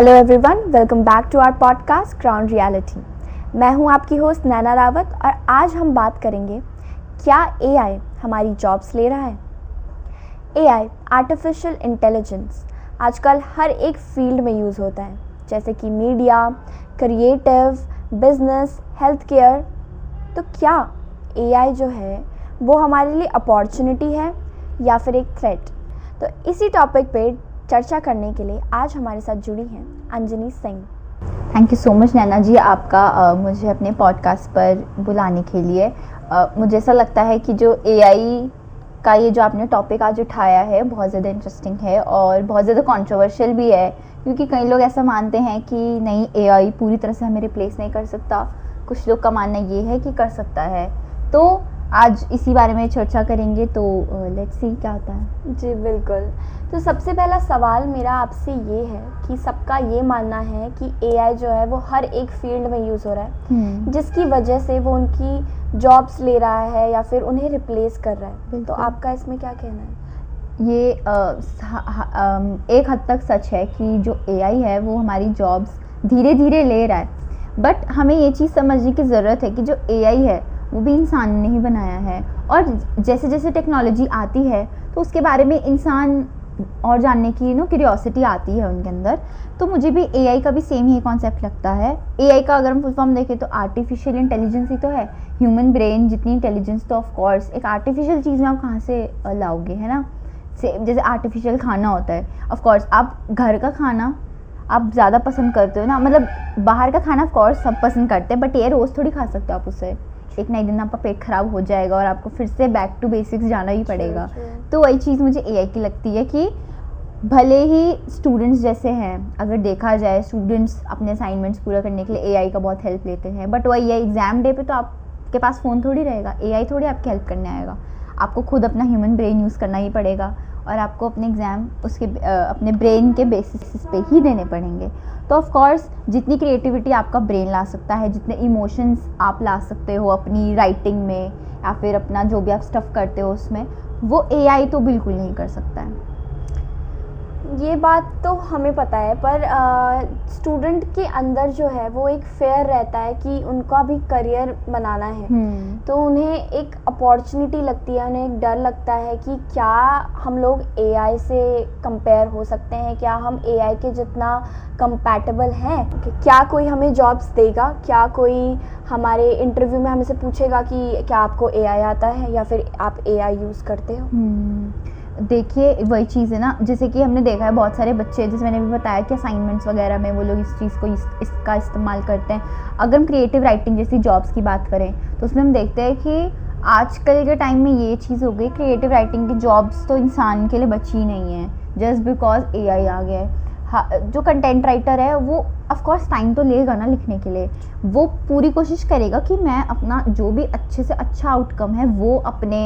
Hello everyone, welcome back to our podcast ground reality. मैं हूं आपकी होस्ट नैना रावत और आज हम बात करेंगे क्या एआई हमारी जॉब्स ले रहा है। एआई आर्टिफिशियल इंटेलिजेंस आजकल हर एक फील्ड में यूज़ होता है, जैसे कि media, creative, business, health care. तो क्या एआई जो है वो हमारे लिए अपॉर्चुनिटी है या फिर एक थ्रेट? तो इसी टॉपिक पे चर्चा करने के लिए आज हमारे साथ जुड़ी हैं Anjani Singh. Thank you so much Naina ji, आपका मुझे अपने पॉडकास्ट पर बुलाने के लिए। मुझे ऐसा लगता है कि जो एआई का ये जो आपने टॉपिक आज उठाया है बहुत ज़्यादा इंटरेस्टिंग है और बहुत ज़्यादा कंट्रोवर्शियल भी है, क्योंकि कई लोग ऐसा मानते हैं कि नहीं, एआई पूरी तरह से हमें रिप्लेस नहीं कर सकता। कुछ लोग का मानना ये है कि कर सकता है। तो आज इसी बारे में चर्चा करेंगे, तो लेट्स सी क्या होता है। जी बिल्कुल। तो सबसे पहला सवाल मेरा आपसे ये है कि सबका ये मानना है कि एआई जो है वो हर एक फील्ड में यूज़ हो रहा है, जिसकी वजह से वो उनकी जॉब्स ले रहा है या फिर उन्हें रिप्लेस कर रहा है। तो आपका इसमें क्या कहना है? ये एक हद तक सच है कि जो एआई है वो हमारी जॉब्स धीरे धीरे ले रहा है, बट हमें ये चीज़ समझने की ज़रूरत है कि जो एआई है वो भी इंसान ने ही बनाया है, और जैसे जैसे टेक्नोलॉजी आती है तो उसके बारे में इंसान और जानने की क्यूरियोसिटी आती है उनके अंदर। तो मुझे भी एआई का भी सेम ही कॉन्सेप्ट लगता है। एआई का अगर हम फुल फॉर्म देखें तो आर्टिफिशियल इंटेलिजेंस ही तो है। ह्यूमन ब्रेन जितनी इंटेलिजेंस तो ऑफ कोर्स एक आर्टिफिशियल चीज़ में आप कहाँ से लाओगे, है ना। जैसे आर्टिफिशियल खाना होता है, ऑफ कोर्स आप घर का खाना आप ज़्यादा पसंद करते हो ना, मतलब बाहर का खाना ऑफ कोर्स सब पसंद करते हैं, बट ये रोज़ थोड़ी खा सकते हो आप उससे। एक ना एक दिन आपका पेट खराब हो जाएगा और आपको फिर से बैक टू बेसिक्स जाना ही पड़ेगा। तो वही चीज़ मुझे एआई की लगती है कि भले ही स्टूडेंट्स जैसे हैं, अगर देखा जाए स्टूडेंट्स अपने असाइनमेंट्स पूरा करने के लिए एआई का बहुत हेल्प लेते हैं, बट वही है एग्ज़ाम डे पे तो आपके पास फ़ोन थोड़ी रहेगा, एआई थोड़ी आपकी हेल्प करने आएगा। आपको खुद अपना ह्यूमन ब्रेन यूज़ करना ही पड़ेगा और आपको अपने एग्ज़ाम उसके अपने ब्रेन के बेसिस पे ही देने पड़ेंगे। तो ऑफ कोर्स जितनी क्रिएटिविटी आपका ब्रेन ला सकता है, जितने इमोशंस आप ला सकते हो अपनी राइटिंग में या फिर अपना जो भी आप स्टफ़ करते हो उसमें, वो एआई तो बिल्कुल नहीं कर सकता है। ये बात तो हमें पता है, पर स्टूडेंट के अंदर जो है वो एक फेयर रहता है कि उनका भी करियर बनाना है। तो उन्हें एक अपॉर्चुनिटी लगती है, उन्हें एक डर लगता है कि क्या हम लोग एआई से कंपेयर हो सकते हैं, क्या हम एआई के जितना कंपैटिबल हैं, क्या कोई हमें जॉब्स देगा, क्या कोई हमारे इंटरव्यू में हमसे पूछेगा कि क्या आपको एआई आता है या फिर आप एआई यूज़ करते हो। देखिए वही चीज़ है ना, जैसे कि हमने देखा है बहुत सारे बच्चे, जैसे मैंने भी बताया कि असाइनमेंट्स वगैरह में वो लोग इस चीज़ को इसका इस्तेमाल करते हैं। अगर हम क्रिएटिव राइटिंग जैसी जॉब्स की बात करें तो उसमें हम देखते हैं कि आजकल के टाइम में ये चीज़ हो गई, क्रिएटिव राइटिंग की जॉब्स तो इंसान के लिए बची ही नहीं है, जस्ट बिकॉज एआई आ गया है। जो कंटेंट राइटर है वो ऑफ कोर्स टाइम तो लेगा ना लिखने के लिए, वो पूरी कोशिश करेगा कि मैं अपना जो भी अच्छे से अच्छा आउटकम है वो अपने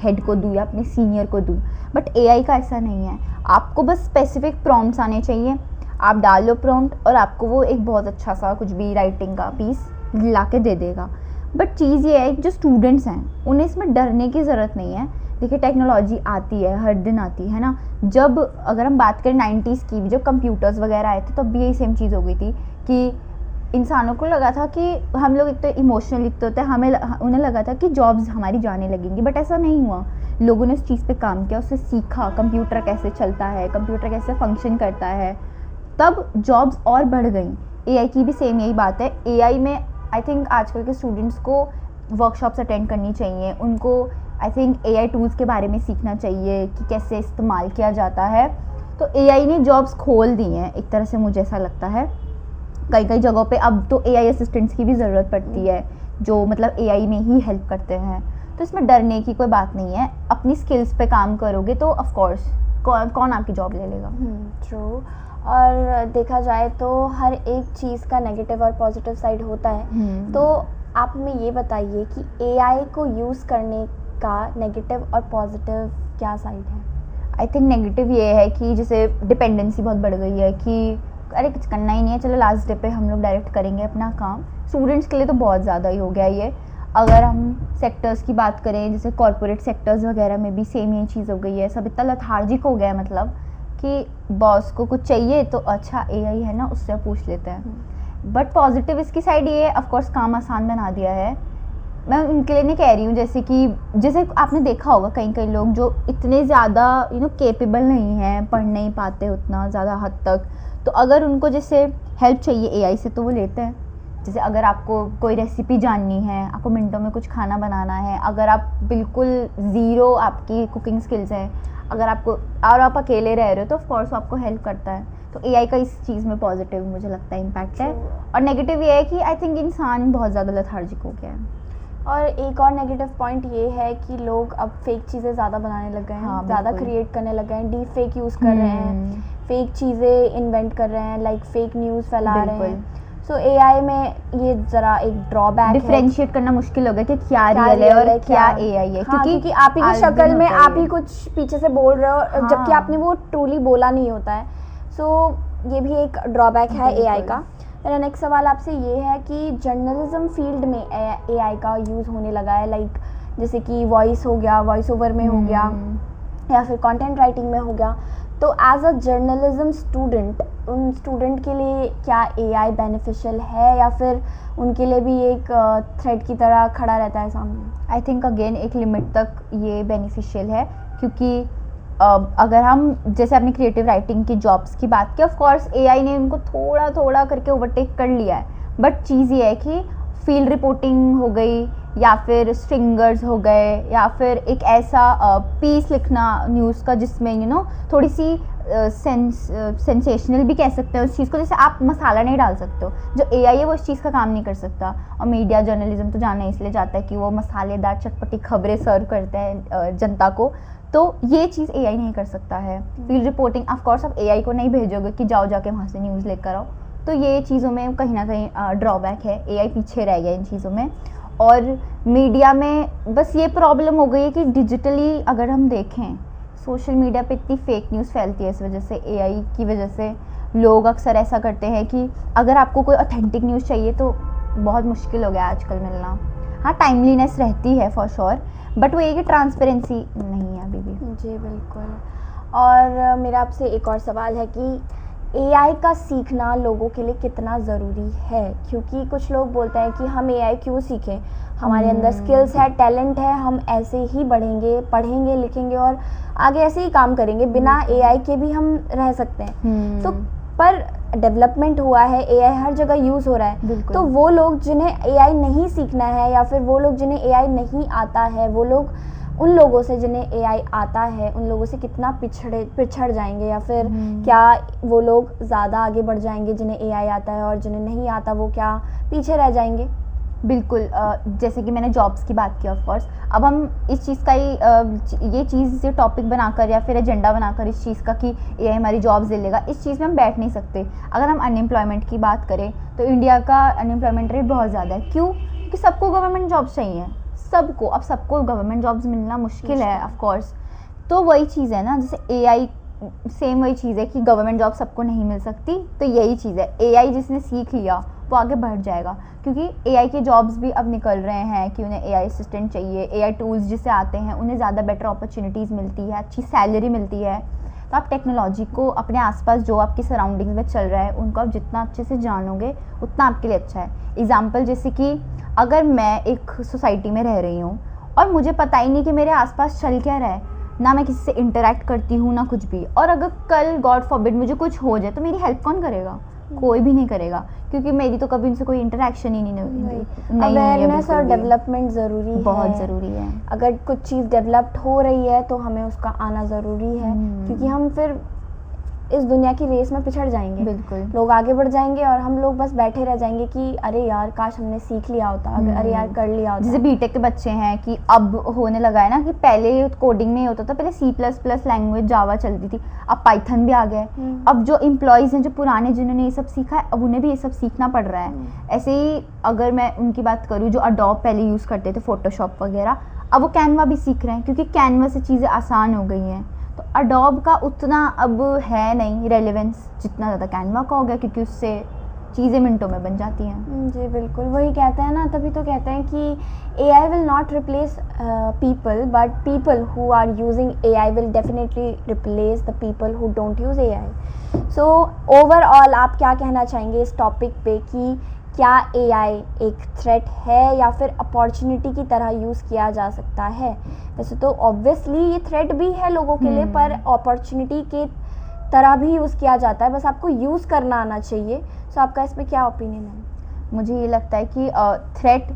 हेड को दूँ या अपने सीनियर को दूँ, बट एआई का ऐसा नहीं है। आपको बस स्पेसिफिक प्रॉम्प्ट्स आने चाहिए, आप डाल लो प्रॉम्प्ट और आपको वो एक बहुत अच्छा सा कुछ भी राइटिंग का पीस ला के दे देगा। बट चीज़ ये है जो स्टूडेंट्स हैं उन्हें इसमें डरने की ज़रूरत नहीं है। देखिए टेक्नोलॉजी आती है, हर दिन आती है ना। जब अगर हम बात करें 90s की, जब कंप्यूटर्स वगैरह आए थे तब भी यही सेम चीज़ हो गई थी कि इंसानों को लगा था कि हम लोग एक तो इमोशनल लिखते होते हैं, उन्हें लगा था कि जॉब्स हमारी जाने लगेंगी, बट ऐसा नहीं हुआ। लोगों ने उस चीज़ पे काम किया, उससे सीखा कंप्यूटर कैसे चलता है, कंप्यूटर कैसे फंक्शन करता है, तब जॉब्स और बढ़ गई। एआई की भी सेम यही बात है। एआई में आई थिंक आजकल के स्टूडेंट्स को वर्कशॉप्स अटेंड करनी चाहिए, उनको आई थिंक एआई टूल्स के बारे में सीखना चाहिए कि कैसे इस्तेमाल किया जाता है। तो एआई ने जॉब्स खोल दी हैं एक तरह से, मुझे ऐसा लगता है। कई कई जगहों पे अब तो एआई असिस्टेंट्स की भी ज़रूरत पड़ती है जो मतलब एआई में ही हेल्प करते हैं। तो इसमें डरने की कोई बात नहीं है, अपनी स्किल्स पे काम करोगे तो ऑफ कोर्स कौन आपकी जॉब ले लेगा। ट्रू। और देखा जाए तो हर एक चीज़ का नेगेटिव और पॉजिटिव साइड होता है। तो आप हमें ये बताइए कि एआई को यूज़ करने का नेगेटिव और पॉजिटिव क्या साइड है? आई थिंक नेगेटिव ये है कि जैसे डिपेंडेंसी बहुत बढ़ गई है कि अरे कुछ करना ही नहीं है, चलो लास्ट डे पे हम लोग डायरेक्ट करेंगे अपना काम। स्टूडेंट्स के लिए तो बहुत ज़्यादा ही हो गया ये। अगर हम सेक्टर्स की बात करें, जैसे कॉर्पोरेट सेक्टर्स वगैरह में भी सेम ये चीज़ हो गई है, सब इतना लथार्जिक हो गया है मतलब कि बॉस को कुछ चाहिए तो अच्छा एआई है ना, उससे पूछ लेते हैं। बट पॉजिटिव इसकी साइड ये है, ऑफ कोर्स काम आसान बना दिया है। मैं उनके लिए नहीं कह रही हूँ, जैसे आपने देखा होगा कई लोग जो इतने ज़्यादा केपेबल नहीं हैं, पढ़ नहीं पाते उतना ज़्यादा हद तक, तो अगर उनको जैसे हेल्प चाहिए एआई से तो वो लेते हैं। जैसे अगर आपको कोई रेसिपी जाननी है, आपको मिनटों में कुछ खाना बनाना है, अगर आप बिल्कुल ज़ीरो आपकी कुकिंग स्किल्स हैं, अगर आपको और आप अकेले रह रहे हो तो ऑफ कोर्स आपको हेल्प करता है। तो एआई का इस चीज़ में पॉजिटिव मुझे लगता है इम्पैक्ट है। और नेगेटिव ये है कि आई थिंक इंसान बहुत ज़्यादा लेथार्जिक हो गया है। और एक और नेगेटिव पॉइंट ये है कि लोग अब फेक चीज़ें ज़्यादा बनाने लग गए हैं। हाँ, ज़्यादा क्रिएट करने लग गए हैं, डीप फेक यूज़ कर रहे हैं, फेक चीज़ें इन्वेंट कर रहे हैं, लाइक फेक न्यूज़ फैला रहे हैं। सो एआई में ये ज़रा एक ड्रॉबैक है, डिफरेंशिएट करना मुश्किल हो गया कि क्या रियल है और क्या एआई है। हाँ, क्योंकि आप ही की शक्ल में आप ही कुछ पीछे से बोल रहे हो, जबकि आपने वो ट्रूली बोला नहीं होता है। सो ये भी एक ड्रॉबैक है एआई का। मेरा नेक्स्ट सवाल आपसे ये है कि जर्नलिज्म फील्ड में एआई का यूज़ होने लगा है, लाइक जैसे कि वॉइस हो गया, वॉइस ओवर में हो गया, या फिर कंटेंट राइटिंग में हो गया। तो एज अ जर्नलिज्म स्टूडेंट, उन स्टूडेंट के लिए क्या एआई बेनिफिशियल है, या फिर उनके लिए भी एक थ्रेड की तरह खड़ा रहता है सामने? आई थिंक अगेन एक लिमिट तक ये बेनिफिशियल है, क्योंकि अगर हम जैसे अपनी क्रिएटिव राइटिंग की जॉब्स की बात की, ऑफ कोर्स एआई ने उनको थोड़ा थोड़ा करके ओवरटेक कर लिया है। बट चीज़ ये है कि फील्ड रिपोर्टिंग हो गई, या फिर स्ट्रिंगर्स हो गए, या फिर एक ऐसा पीस लिखना न्यूज़ का जिसमें थोड़ी सी सेंसेशनल भी कह सकते हैं उस चीज़ को, जैसे आप मसाला नहीं डाल सकते हो, जो एआई है वो इस चीज़ का काम नहीं कर सकता। और मीडिया जर्नलिज्म तो जाना इसलिए जाता है कि वो मसालेदार चटपटी खबरें सर्व करते हैं जनता को, तो ये चीज़ एआई नहीं कर सकता है। फील्ड रिपोर्टिंग ऑफ कोर्स आप एआई को नहीं भेजोगे कि जाओ जाके वहाँ से न्यूज़ लेकर आओ, तो ये चीज़ों में कहीं ना कहीं ड्रॉबैक है, एआई पीछे रह गया इन चीज़ों में। और मीडिया में बस ये प्रॉब्लम हो गई है कि डिजिटली अगर हम देखें, सोशल मीडिया पे इतनी फेक न्यूज़ फैलती है इस वजह से, एआई की वजह से। लोग अक्सर ऐसा करते हैं कि अगर आपको कोई ऑथेंटिक न्यूज़ चाहिए तो बहुत मुश्किल हो गया आजकल मिलना। हाँ, टाइमलीनेस रहती है फॉर श्योर, बट वो ये कि ट्रांसपेरेंसी नहीं है अभी भी। जी बिल्कुल। और मेरा आपसे एक और सवाल है कि एआई का सीखना लोगों के लिए कितना ज़रूरी है? क्योंकि कुछ लोग बोलते हैं कि हम एआई क्यों सीखें, हमारे अंदर स्किल्स है, टैलेंट है, हम ऐसे ही बढ़ेंगे, पढ़ेंगे, लिखेंगे और आगे ऐसे ही काम करेंगे, बिना एआई के भी हम रह सकते हैं। तो पर डेवलपमेंट हुआ है, एआई हर जगह यूज़ हो रहा है, तो वो लोग जिन्हें एआई नहीं सीखना है, या फिर वो लोग जिन्हें एआई नहीं आता है, वो लोग उन लोगों से जिन्हें एआई आता है, उन लोगों से कितना पिछड़ जाएंगे, या फिर क्या वो लोग ज़्यादा आगे बढ़ जाएंगे जिन्हें एआई आता है, और जिन्हें नहीं आता वो क्या पीछे रह जाएंगे? बिल्कुल, जैसे कि मैंने जॉब्स की बात की, ऑफ कोर्स अब हम इस चीज़ का ही ये चीज़ टॉपिक बनाकर या फिर एजेंडा बनाकर इस चीज़ का कि एआई हमारी जॉब्स ले लेगा, इस चीज़ में हम बैठ नहीं सकते। अगर हम अनएम्प्लॉयमेंट की बात करें तो इंडिया का अनएम्प्लॉयमेंट रेट बहुत ज़्यादा है। क्यों? क्योंकि सबको गवर्नमेंट जॉब्स चाहिए, अब सबको गवर्नमेंट जॉब्स मिलना मुश्किल है ऑफ कोर्स। तो वही चीज़ है ना, जैसे एआई सेम वही चीज़ है कि गवर्नमेंट जॉब सबको नहीं मिल सकती, तो यही चीज़ है, एआई जिसने सीख लिया वो आगे बढ़ जाएगा। क्योंकि एआई के जॉब्स भी अब निकल रहे हैं कि उन्हें एआई असिस्टेंट चाहिए, एआई टूल्स जिससे आते हैं उन्हें ज़्यादा बेटर अपॉर्चुनिटीज़ मिलती है, अच्छी सैलरी मिलती है। तो आप टेक्नोलॉजी को अपने आसपास जो आपकी सराउंडिंग्स में चल रहा है उनको आप जितना अच्छे से जानोगे उतना आपके लिए अच्छा है। एग्जाम्पल जैसे कि अगर मैं एक सोसाइटी में रह रही हूँ और मुझे पता ही नहीं कि मेरे आसपास चल क्या रहा है, ना मैं किसी से इंटरेक्ट करती हूँ ना कुछ भी, और अगर कल गॉड फॉरबिड मुझे कुछ हो जाए तो मेरी हेल्प कौन करेगा? कोई भी नहीं करेगा, क्योंकि मेरी तो कभी उनसे कोई इंटरेक्शन ही नहीं अवेयरनेस और डेवलपमेंट ज़रूरी है, बहुत ज़रूरी है। अगर कुछ चीज़ डेवलप्ड हो रही है तो हमें उसका आना ज़रूरी है, क्योंकि हम फिर इस दुनिया की रेस में पिछड़ जाएंगे। बिल्कुल, लोग आगे बढ़ जाएंगे और हम लोग बस बैठे रह जाएंगे कि अरे यार काश हमने सीख लिया होता, अरे यार कर लिया होता। जैसे बीटेक के बच्चे हैं कि अब होने लगा है ना कि पहले कोडिंग में होता था, पहले C++ लैंग्वेज जावा चलती थी, अब पाइथन भी आ गया है। अब जो एम्प्लॉयज़ हैं, जो पुराने जिन्होंने ये सब सीखा है, अब उन्हें भी ये सब सीखना पड़ रहा है। ऐसे ही अगर मैं उनकी बात करूँ जो अडोब पहले यूज़ करते थे, फोटोशॉप वगैरह, अब वो कैनवा भी सीख रहे हैं, क्योंकि कैनवा से चीज़ें आसान हो गई हैं। तो अडोब का उतना अब है नहीं रेलेवेंस जितना ज़्यादा कैनवा का हो गया, क्योंकि उससे चीज़ें मिनटों में बन जाती हैं। जी बिल्कुल, वही कहते हैं ना, तभी तो कहते हैं कि AI will not replace people, but people who are using AI will definitely replace the people who don't use AI। So overall आप क्या कहना चाहेंगे इस टॉपिक पे कि क्या AI एक थ्रेट है या फिर अपॉर्चुनिटी की तरह यूज़ किया जा सकता है? वैसे तो ऑब्वियसली ये थ्रेट भी है लोगों के लिए, पर अपॉर्चुनिटी के तरह भी यूज़ किया जाता है, बस आपको यूज़ करना आना चाहिए। सो आपका इसमें क्या ओपिनियन है? मुझे ये लगता है कि थ्रेट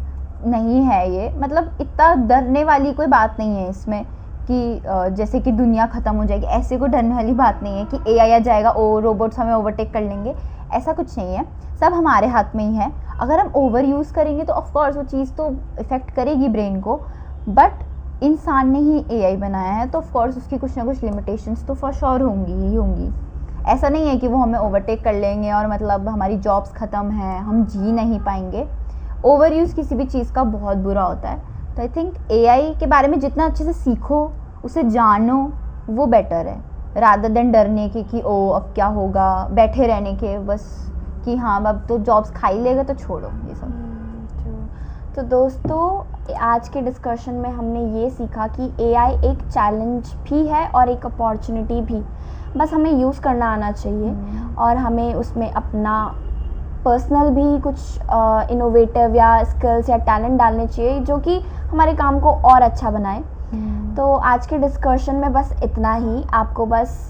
नहीं है ये, मतलब इतना डरने वाली कोई बात नहीं है इसमें कि जैसे कि दुनिया ख़त्म हो जाएगी, ऐसे कोई डरने वाली बात नहीं है कि AI आ जाएगा, ओ रोबोट्स हमें ओवरटेक कर लेंगे, ऐसा कुछ नहीं है। सब हमारे हाथ में ही है। अगर हम ओवर यूज़ करेंगे तो ऑफकोर्स वो चीज़ तो इफ़ेक्ट करेगी ब्रेन को, बट इंसान ने ही AI बनाया है तो ऑफकोर्स उसकी कुछ ना कुछ लिमिटेशंस तो फॉर श्योर होंगी ही होंगी। ऐसा नहीं है कि वो हमें ओवरटेक कर लेंगे और मतलब हमारी जॉब्स ख़त्म हैं, हम जी नहीं पाएंगे। ओवर यूज़ किसी भी चीज़ का बहुत बुरा होता है। तो आई थिंक AI के बारे में जितना अच्छे से सीखो, उसे जानो, वो बेटर है, रादर देन डरने के कि ओ अब क्या होगा, बैठे रहने के बस कि हाँ अब तो जॉब्स खा ही लेगा तो छोड़ो ये सब। तो दोस्तों आज के डिस्कशन में हमने ये सीखा कि AI एक चैलेंज भी है और एक अपॉर्चुनिटी भी, बस हमें यूज़ करना आना चाहिए और हमें उसमें अपना पर्सनल भी कुछ इनोवेटिव या स्किल्स या टैलेंट डालने चाहिए जो कि हमारे काम को और अच्छा बनाए। तो आज के डिस्कशन में बस इतना ही। आपको बस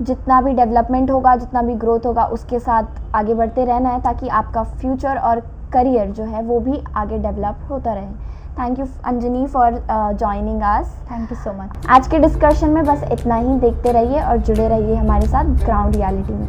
जितना भी डेवलपमेंट होगा, जितना भी ग्रोथ होगा, उसके साथ आगे बढ़ते रहना है ताकि आपका फ्यूचर और करियर जो है वो भी आगे डेवलप होता रहे। Thank you Anjani for joining us. Thank you so much. आज के डिस्कशन में बस इतना ही। देखते रहिए और जुड़े रहिए हमारे साथ ग्राउंड रियलिटी में।